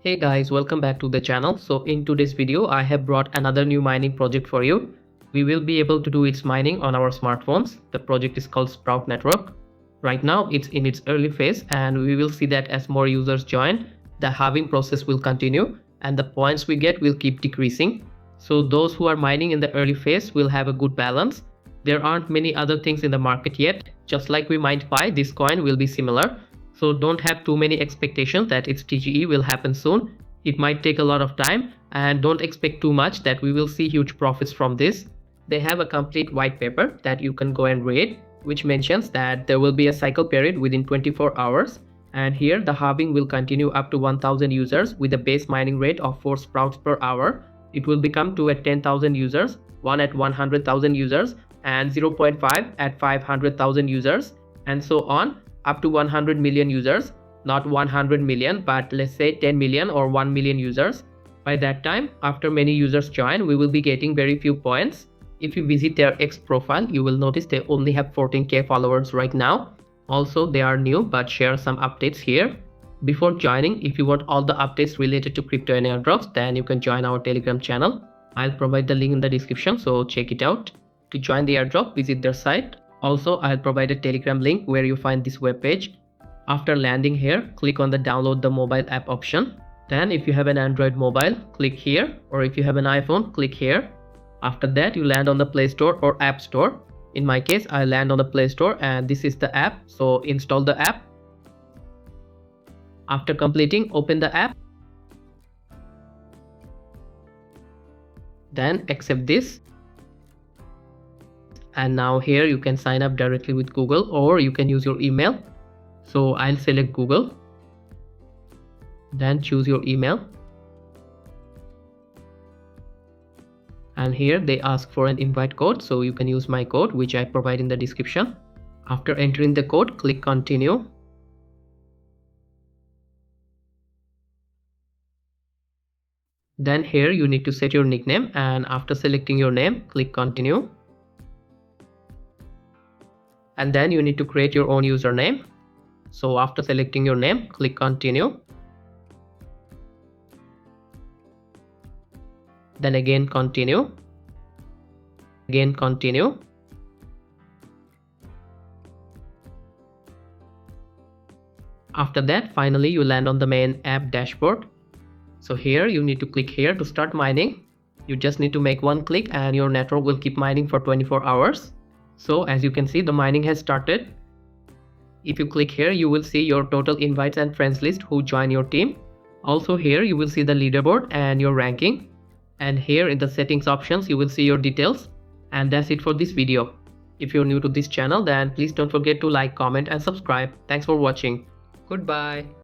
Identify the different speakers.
Speaker 1: Hey guys, welcome back to the channel. So in today's video, I have brought another new mining project for you. We will be able to do its mining on our smartphones. The project is called Sprout Network. Right now, it's in its early phase and we will see that as more users join, the halving process will continue and the points we get will keep decreasing. So those who are mining in the early phase will have a good balance. There aren't many other things in the market yet. Just like we mined Pi, this coin will be similar. So don't have too many expectations that its TGE will happen soon. It might take a lot of time and don't expect too much that we will see huge profits from this. They have a complete white paper that you can go and read, which mentions that there will be a cycle period within 24 hours. And here the halving will continue up to 1000 users with a base mining rate of 4 sprouts per hour. It will become 2 at 10,000 users, 1 at 100,000 users, and 0.5 at 500,000 users, and so on up to 100 million users, not 100 million, but let's say 10 million or 1 million users. By that time, after many users join, we will be getting very few points. If you visit their X profile, you will notice they only have 14k followers right now. Also, they are new but share some updates here. Before joining, if you want all the updates related to crypto and airdrops, then you can join our Telegram channel. I'll provide the link in the description, so check it out. To join the airdrop, visit their site. Also, I'll provide a Telegram link where you find this web page. After landing here, click on the download the mobile app option. Then if you have an Android mobile, click here, or if you have an iPhone, click here. After that, you land on the Play Store or App Store. In my case, I land on the Play Store and this is the app, so install the app. After completing, open the app. Then accept this. And now here you can sign up directly with Google or you can use your email. So I'll select Google. Then choose your email. And here they ask for an invite code, so you can use my code which I provide in the description. After entering the code, click continue. Then here you need to set your nickname, and after selecting your name, click continue. And then you need to create your own username. So after selecting your name, click continue. Then again continue. Again continue. After that, finally you land on the main app dashboard. So here you need to click here to start mining. You just need to make one click and your network will keep mining for 24 hours. So as you can see, the mining has started. If you click here, you will see your total invites and friends list who join your team. Also here you will see the leaderboard and your ranking. And here in the settings options, you will see your details. And that's it for this video. If you're new to this channel, then please don't forget to like, comment and subscribe. Thanks for watching. Goodbye.